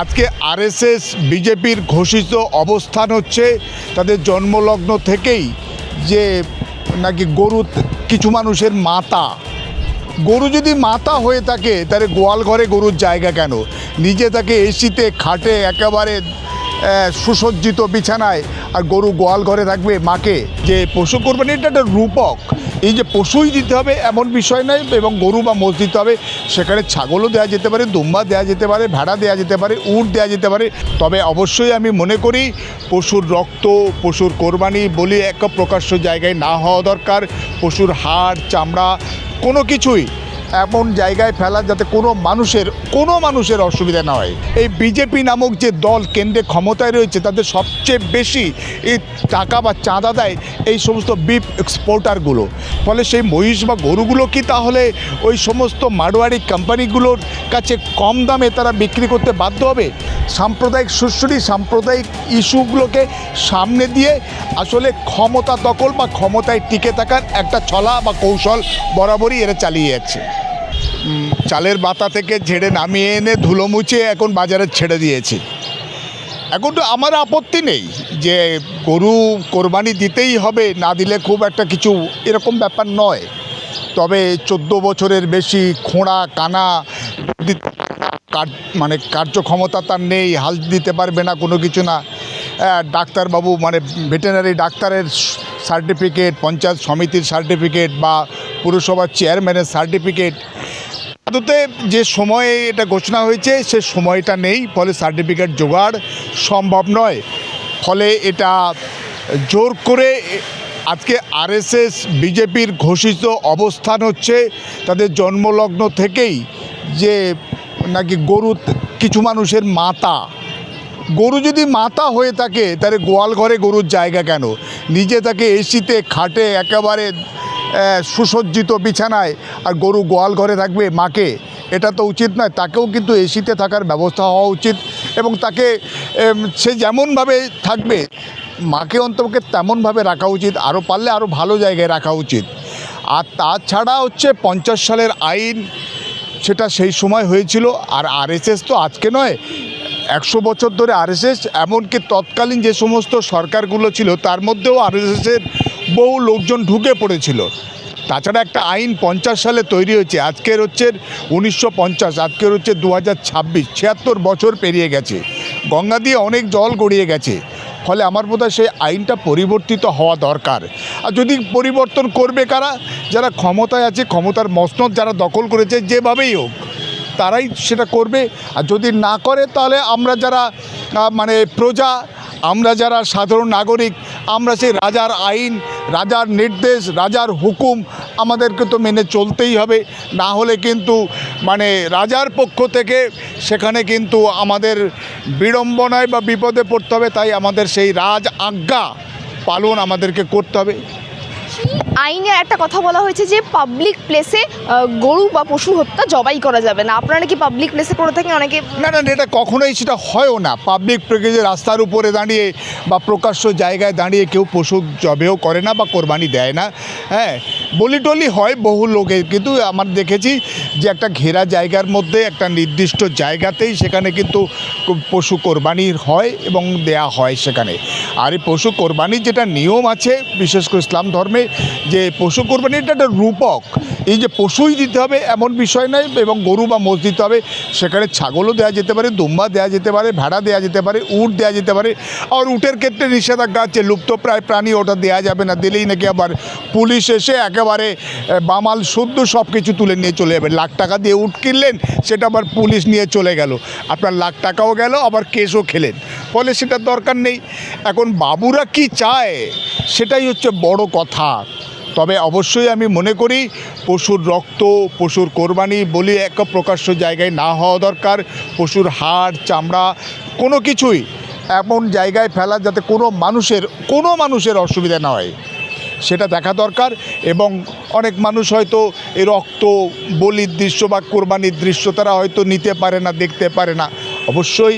আজকে আরএসএস বিজেপির ঘোষিত অবস্থান হচ্ছে তাদের জন্মলগ্ন থেকেই যে নাকি গরু কিছু মানুষের মাতা। গরু যদি মাতা হয়ে থাকে তাহলে গোয়াল ঘরে গরুর জায়গা কেন? নিজে তাকে এসিতে খাটে একেবারে সুসজ্জিত বিছানায়, আর গরু গোয়াল ঘরে থাকবে মাকে। যে পশু কোরবানি এটা একটা রূপক, এই যে পশুই দিতে হবে এমন বিষয় নয়, এবং গরু বা মোষ দিতে হবে। সেখানে ছাগলও দেওয়া যেতে পারে, দুম্বা দেওয়া যেতে পারে, ভেড়া দেওয়া যেতে পারে, উট দেওয়া যেতে পারে। তবে অবশ্যই আমি মনে করি পশুর রক্ত, পশুর কোরবানি বলি এক প্রকাশ্য জায়গায় না হওয়া দরকার। পশুর হাড়, চামড়া কোনো কিছুই এমন জায়গায় ফেলা যাতে কোনো মানুষের অসুবিধা না হয়। এই বিজেপি নামক যে দল কেন্দ্রে ক্ষমতায় রয়েছে, তাদের সবচেয়ে বেশি এই টাকা বা চাঁদা দেয় এই সমস্ত বিফ এক্সপোর্টারগুলো। ফলে সেই মহিষ বা গরুগুলো কি তাহলে ওই সমস্ত মারোয়ারি কোম্পানিগুলোর কাছে কম দামে তারা বিক্রি করতে বাধ্য হবে? সাম্প্রদায়িক সুশ্রী, সাম্প্রদায়িক ইস্যুগুলোকে সামনে দিয়ে আসলে ক্ষমতা দখল বা ক্ষমতায় টিকে থাকার একটা ছলা বা কৌশল বরাবরই এরা চালিয়ে যাচ্ছে। চালের বাতা থেকে ঝেড়ে নামিয়ে এনে ধুলো মুছে এখন বাজারে ছেড়ে দিয়েছে। এখন তো আমার আপত্তি নেই যে গরু কোরবানি দিতেই হবে, না দিলে খুব একটা কিছু এরকম ব্যাপার নয়। তবে 14 বছরের বেশি খোঁড়া কানা মানে কার্যক্ষমতা তার নেই, হাল দিতে পারবে না, কোনো কিছু না। ডাক্তারবাবু মানে ভেটেরিনারি ডাক্তারের সার্টিফিকেট, পঞ্চায়েত সমিতির সার্টিফিকেট বা পুরসভার চেয়ারম্যানের সার্টিফিকেট, আদতে যে সময়ে এটা ঘোষণা হয়েছে সে সময়টা নেই, ফলে সার্টিফিকেট জোগাড় সম্ভব নয়। ফলে এটা জোর করে আজকে আরএসএস বিজেপির ঘোষিত অবস্থান হচ্ছে তাদের জন্মলগ্ন থেকেই যে নাকি গরু কিছু মানুষের মাতা। গরু যদি মাতা হয়ে থাকে তাহলে গোয়াল ঘরে গরুর জায়গা কেন? নিজে তাকে এসিতে খাটে একেবারে সুসজ্জিত বিছানায়, আর গরু গোয়াল ঘরে থাকবে মাকে। এটা তো উচিত নয়। তাকেও কিন্তু এসিতে থাকার ব্যবস্থা হওয়া উচিত, এবং তাকে সে যেমনভাবে থাকবে মাকে অন্তপক্ষে তেমনভাবে রাখা উচিত, আরও পারলে আরও ভালো জায়গায় রাখা উচিত। আর তাছাড়া হচ্ছে 50 সালের আইন, সেটা সেই সময় হয়েছিল। আর আরএসএস তো আজকে নয়, 100 বছর ধরে আরএসএস, এমনকি তৎকালীন যে সমস্ত সরকারগুলো ছিল তার মধ্যেও আরএসএসের বহু লোকজন ঢুকে পড়েছিল। তাছাড়া একটা আইন 50 সালে তৈরি হয়েছে, আজকের হচ্ছে 1950, আজকের হচ্ছে 2026, 76 বছর পেরিয়ে গেছে। গঙ্গা দিয়ে অনেক জল গড়িয়ে গেছে। ফলে আমার বোধ হয় সেই আইনটা পরিবর্তিত হওয়া দরকার। আর যদি পরিবর্তন করবে কারা? যারা ক্ষমতায় আছে, ক্ষমতার মসনদ যারা দখল করেছে, যেভাবেই হোক তারাই সেটা করবে। আর যদি না করে তাহলে আমরা যারা মানে প্রজা, আমরা যারা সাধারণ নাগরিক, আমরা সেই রাজার আইন, রাজার নির্দেশ, রাজার হুকুম আমাদেরকে তো মেনে চলতেই হবে। না হলে কিন্তু মানে রাজার পক্ষ থেকে সেখানে কিন্তু আমাদের বিড়ম্বনায় বা বিপদে পড়তে হবে। তাই আমাদের সেই রাজ আজ্ঞা পালন আমাদেরকে করতে হবে। আইনে একটা কথা বলা হয়েছে যে পাবলিক প্লেসে গরু বা পশু হত্যা জবাই করা যাবে না। আপনারা কি পাবলিক প্লেসে করে থাকেন? অনেকে না, এটা কখনোই সেটা হয়ও না। পাবলিক প্লেসে রাস্তার উপরে দাঁড়িয়ে বা প্রকাশ্য জায়গায় দাঁড়িয়ে কেউ পশু জবেও করে না বা কোরবানি দেয় না। হ্যাঁ, বলি টলি হয় বহু লোকে, কিন্তু আমার দেখেছি যে একটা ঘেরা জায়গার মধ্যে একটা নির্দিষ্ট জায়গাতেই সেখানে কিন্তু পশু কোরবানির হয় এবং দেয়া হয় সেখানে। আর এই পশু কোরবানির যেটা নিয়ম আছে, বিশেষ করে ইসলাম ধর্মে, যে পশু কোরবানি এটা একটা রূপক, এই যে পশুই দিতে হবে এমন বিষয় নয়, এবং গরু বা মোষ দিতে হবে। সেখানে ছাগলও দেওয়া যেতে পারে, দুম্বা দেওয়া যেতে পারে, ভেড়া দেওয়া যেতে পারে, উট দেওয়া যেতে পারে। আর উটের ক্ষেত্রে নিষেধাজ্ঞা আছে, লুপ্তপ্রায় প্রাণী, ওটা দেওয়া যাবে না। দিলেই নাকি আবার পুলিশ এসে একেবারে বামাল শুদ্ধ সব কিছু তুলে নিয়ে চলে যাবে। লাখ টাকা দিয়ে উট কিনলেন, সেটা আবার পুলিশ নিয়ে চলে গেল, আপনার লাখ টাকাও গেল, আবার কেসও খেলেন। ফলে সেটার দরকার নেই। এখন বাবুরা কি চায় সেটাই হচ্ছে বড় কথা। তবে অবশ্যই আমি মনে করি পশুর রক্ত, পশুর কোরবানি বলি এক প্রকাশ্য জায়গায় না হওয়া দরকার। পশুর হাড়, চামড়া কোনো কিছুই এমন জায়গায় ফেলা যাতে কোনো মানুষের অসুবিধা না হয়, সেটা দেখা দরকার। এবং অনেক মানুষ হয়তো এই রক্ত বলির দৃশ্য বা কোরবানির দৃশ্য তারা হয়তো নিতে পারে না, দেখতে পারে না। অবশ্যই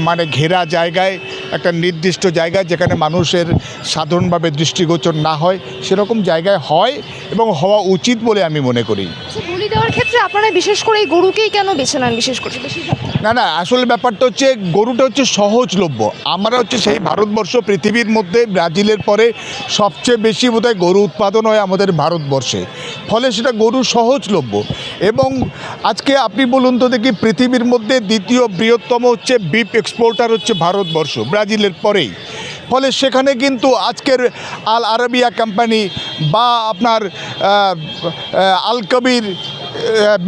মানে ঘেরা জায়গায়, একটা নির্দিষ্ট জায়গায় যেখানে মানুষের সাধারণভাবে দৃষ্টিগোচর না হয়, সেরকম জায়গায় হয় এবং হওয়া উচিত বলে আমি মনে করি। দেওয়ার ক্ষেত্রে আপনারা বিশেষ করে এই গরুকেই কেন বেছে নেন বিশেষ করে বেশিরভাগ? না আসলে ব্যাপারটা হচ্ছে গরুটা হচ্ছে সহজলভ্য। আমরা হচ্ছে সেই ভারতবর্ষ পৃথিবীর মধ্যে ব্রাজিলের পরে সবচেয়ে বেশি বোধহয় গরু উৎপাদন হয় আমাদের ভারতবর্ষে, ফলে সেটা গরু সহজলভ্য। এবং আজকে আপনি বলুন তো দেখি, পৃথিবীর মধ্যে দ্বিতীয় বৃহত্তম হচ্ছে বিফ এক্সপোর্টার হচ্ছে ভারতবর্ষ, ব্রাজিলের পরেই। ফলে সেখানে কিন্তু আজকের আল আরাবিয়া কোম্পানি বা আপনার আল কবির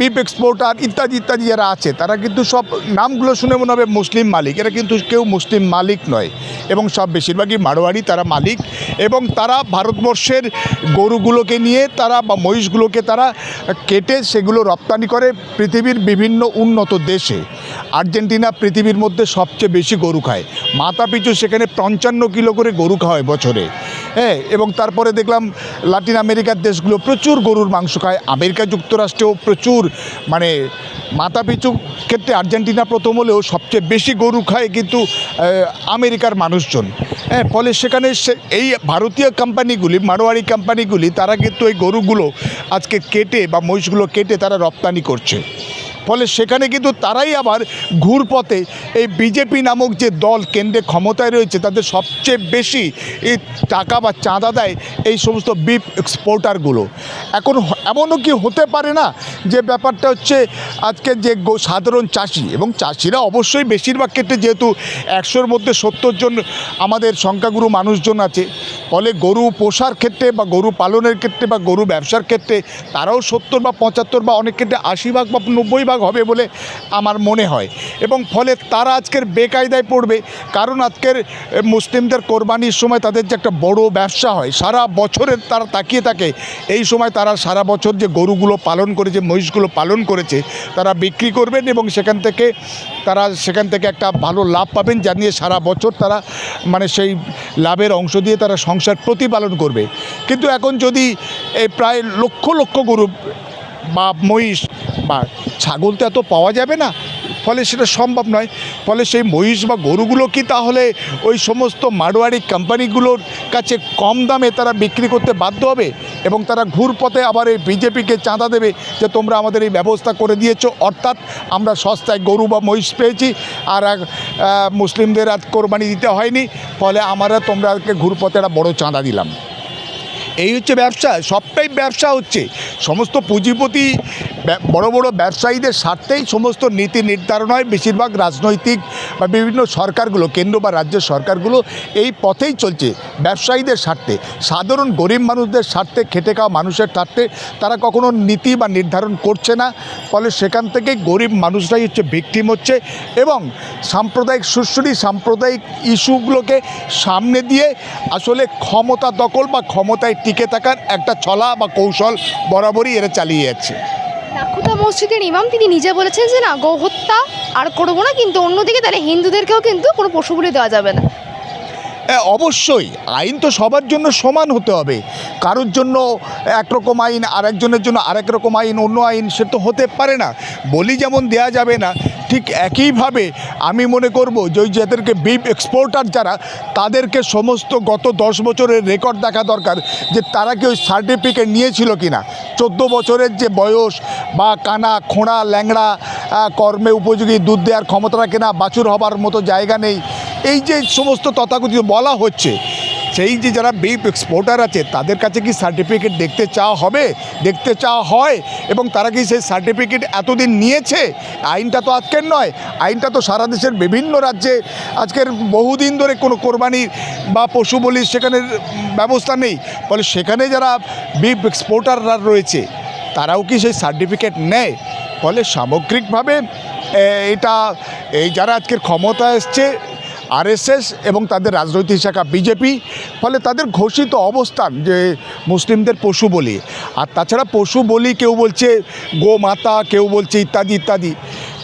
বিফ এক্সপোর্টার ইত্যাদি ইত্যাদি যারা আছে, তারা কিন্তু সব নামগুলো শুনে মনে হবে মুসলিম মালিক, এরা কিন্তু কেউ মুসলিম মালিক নয়। এবং সব বেশিরভাগই মারোয়ারি তারা মালিক, এবং তারা ভারতবর্ষের গরুগুলোকে নিয়ে তারা বা মহিষগুলোকে তারা কেটে সেগুলো রপ্তানি করে পৃথিবীর বিভিন্ন উন্নত দেশে। আর্জেন্টিনা পৃথিবীর মধ্যে সবচেয়ে বেশি গরু খায়, মাথা পিছু সেখানে 55 কিলো করে গরু খাওয়ায় বছরে। হ্যাঁ, এবং তারপরে দেখলাম লাতিন আমেরিকার দেশগুলো প্রচুর গরুর মাংস খায়, আমেরিকা যুক্তরাষ্ট্রেও প্রচুর, মানে মাথা পিছু ক্ষেত্রে আর্জেন্টিনা প্রথম হলেও সবচেয়ে বেশি গরু খায় কিন্তু আমেরিকার মানুষজন। হ্যাঁ, ফলে সেখানে এই ভারতীয় কোম্পানিগুলি, মারোয়ারি কোম্পানিগুলি, তারা কিন্তু এই গরুগুলো আজকে কেটে বা মহিষগুলো কেটে তারা রপ্তানি করছে। ফলে সেখানে কিন্তু তারাই আবার ঘুরপথে এই বিজেপি নামক যে দল কেন্দ্রে ক্ষমতায় রয়েছে, তাদের সবচেয়ে বেশি এই টাকা বা চাঁদা দেয় এই সমস্ত বিফ এক্সপোর্টারগুলো। এখন এমনও কি হতে পারে না যে ব্যাপারটা হচ্ছে আজকে যে সাধারণ চাষি, এবং চাষিরা অবশ্যই বেশিরভাগ ক্ষেত্রে যেহেতু 100-র মধ্যে 70 জন আমাদের সংখ্যাগুরু মানুষজন আছে, ফলে গরু পোষার ক্ষেত্রে বা গরু পালনের ক্ষেত্রে বা গরু ব্যবসার ক্ষেত্রে তারাও 70 বা 75 বা অনেক ক্ষেত্রে 80 ভাগ বা 90 ভাগ হবে বলে আমার মনে হয়। এবং ফলে তারা আজকের বেকায়দায় পড়বে, কারণ আজকের মুসলিমদের কোরবানির সময় তাদের যে একটা বড় ব্যবসা হয়, সারা বছরের তারা তাকিয়ে থাকে এই সময় তারা সারা বছর যে গরুগুলো পালন করেছে, মহিষগুলো পালন করেছে, তারা বিক্রি করবেন এবং সেখান থেকে একটা ভালো লাভ পাবেন, যা নিয়ে সারা বছর তারা মানে সেই লাভের অংশ দিয়ে তারা সংসার প্রতিপালন করবে। কিন্তু এখন যদি এই প্রায় লক্ষ লক্ষ গরু বা মহিষ বা ছাগল তো এত পাওয়া যাবে না, ফলে সেটা সম্ভব নয়। ফলে সেই মহিষ বা গরুগুলো কি তাহলে ওই সমস্ত মারোয়ারি কোম্পানিগুলোর কাছে কম দামে তারা বিক্রি করতে বাধ্য হবে, এবং তারা ঘুরপথে আবার এই বিজেপিকে চাঁদা দেবে যে তোমরা আমাদের এই ব্যবস্থা করে দিয়েছো, অর্থাৎ আমরা সস্তায় গরু বা মহিষ পেয়েছি আর মুসলিমদের আজ কোরবানি দিতে হয়নি, ফলে আমরা তোমরাকে ঘুরপথে একটা বড় চাঁদা দিলাম। এই হচ্ছে ব্যবসা, সবটাই ব্যবসা হচ্ছে। সমস্ত পুঁজিপতি বড় বড় ব্যবসায়ীদের স্বার্থেই সমস্ত নীতি নির্ধারণ হয়। বেশিরভাগ রাজনৈতিক বা বিভিন্ন সরকারগুলো, কেন্দ্র বা রাজ্যের সরকারগুলো এই পথেই চলছে, ব্যবসায়ীদের স্বার্থে। সাধারণ গরিব মানুষদের স্বার্থে, খেটে খাওয়া মানুষের স্বার্থে তারা কখনো নীতি বা নির্ধারণ করছে না। ফলে সেখান থেকেই গরিব মানুষরাই হচ্ছে ভিকটিম হচ্ছে, এবং সাম্প্রদায়িক সুশ্রী সাম্প্রদায়িক ইস্যুগুলোকে সামনে দিয়ে আসলে ক্ষমতা দখল বা ক্ষমতায় টিকে থাকার একটা ছলা বা কৌশল বরাবরই এরা চালিয়ে যাচ্ছে। লাখুতা মসজিদের ইমাম তিনি নিজে বলেছেন যে না, গো হত্যা আর করবো না, কিন্তু অন্যদিকে তাহলে হিন্দুদেরকেও কিন্তু কোনো পশু বলি দেওয়া যাবে না। অবশ্যই আইন তো সবার জন্য সমান হতে হবে, কারোর জন্য একরকম আইন, আরেকজনের জন্য আরেক রকম আইন, অন্য আইন, সে তো হতে পারে না। বলি যেমন দেয়া যাবে না, ঠিক একইভাবে আমি মনে করব যে ওই যাদেরকে বিফ এক্সপোর্টার যারা, তাদেরকে সমস্ত গত 10 বছরের রেকর্ড দেখা দরকার যে তারা কি ওই সার্টিফিকেট নিয়েছিল কি না। 14 বছরের যে বয়স বা কানা খোঁড়া ল্যাংড়া, কর্মে উপযোগী, দুধ দেওয়ার ক্ষমতা রাখে না, বাছুর হবার মতো জায়গা নেই, এই যে সমস্ত তথাকথিত বলা হচ্ছে, সেই যে যারা বিফ এক্সপোর্টার আছে তাদের কাছে কি সার্টিফিকেট দেখতে চাওয়া হয়, এবং তারা কি সেই সার্টিফিকেট এতদিন নিয়েছে? আইনটা তো আজকের নয়, আইনটা তো সারা দেশের বিভিন্ন রাজ্যে আজকের বহুদিন ধরে কোনো কোরবানির বা পশু বলির সেখানে ব্যবস্থা নেই। ফলে সেখানে যারা বিফ এক্সপোর্টাররা রয়েছে তারাও কি সেই সার্টিফিকেট নেয়? ফলে সামগ্রিকভাবে এটা এই যারা আজকের ক্ষমতা এসছে আরএসএস এবং তাদের রাজনৈতিক শাখা বিজেপি, ফলে তাদের ঘোষিত অবস্থান যে মুসলিমদের পশু বলি, আর তাছাড়া পশু বলি কেউ বলছে গোমাতা, কেউ বলছে ইত্যাদি ইত্যাদি।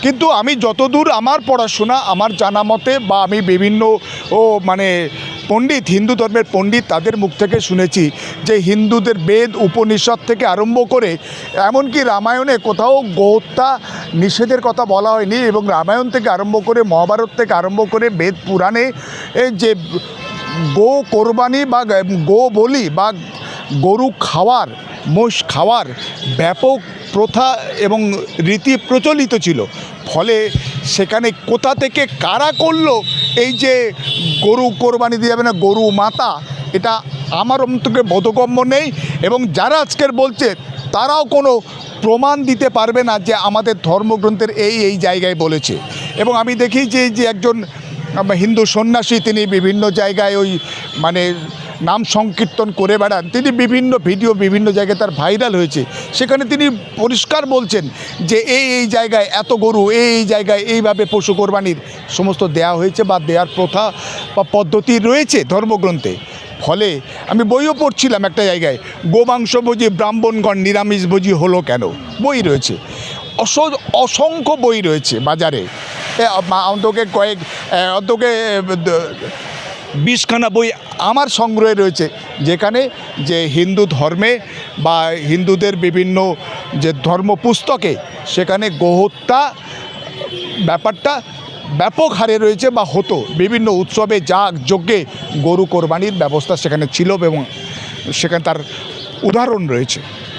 কিন্তু আমি যতদূর আমার পড়াশোনা, আমার জানা মতে, বা আমি বিভিন্ন পণ্ডিত, হিন্দু ধর্মের পণ্ডিত, তাদের মুখ থেকে শুনেছি যে হিন্দুদের বেদ উপনিষদ থেকে আরম্ভ করে এমনকি রামায়ণে কোথাও গোহত্যা নিষেধের কথা বলা হয়নি, এবং রামায়ণ থেকে আরম্ভ করে মহাভারত থেকে আরম্ভ করে বেদ পুরাণে এই যে গো কোরবানি বা গো বলি বা গরু খাওয়ার, মোষ খাওয়ার ব্যাপক প্রথা এবং রীতি প্রচলিত ছিল। ফলে সেখানে কোথা থেকে কারা করলো এই যে গরু কোরবানি দিয়ে যাবে না, গরু মাতা, এটা আমার অন্তকে বোধগম্য নেই। এবং যারা আজকের বলছে তারাও কোনো প্রমাণ দিতে পারবে না যে আমাদের ধর্মগ্রন্থের এই জায়গায় বলেছে। এবং আমি দেখি যে একজন হিন্দু সন্ন্যাসী, তিনি বিভিন্ন জায়গায় ওই মানে নাম সংকীর্তন করে বেড়ান, তিনি বিভিন্ন ভিডিও বিভিন্ন জায়গায় তার ভাইরাল হয়েছে। সেখানে তিনি পরিষ্কার বলছেন যে এই জায়গায় এত গরু, এই জায়গায় এইভাবে পশু কোরবানির সমস্ত দেয়া হয়েছে বা দেওয়ার প্রথা বা পদ্ধতি রয়েছে ধর্মগ্রন্থে। ফলে আমি বইও পড়ছিলাম একটা জায়গায়, গোমাংসভোজী ব্রাহ্মণগণ নিরামিষভোজী হলো কেন, বই রয়েছে, অসংখ্য বই রয়েছে বাজারে। অন্তকে 20খানা বই আমার সংগ্রহে রয়েছে, যেখানে যে হিন্দু ধর্মে বা হিন্দুদের বিভিন্ন যে ধর্ম পুস্তকে সেখানে গোহত্যা ব্যাপারটা ব্যাপক হারে রয়েছে বা হতো। বিভিন্ন উৎসবে যজ্ঞে গরু কোরবানির ব্যবস্থা সেখানে ছিল এবং সেখানে তার উদাহরণ রয়েছে।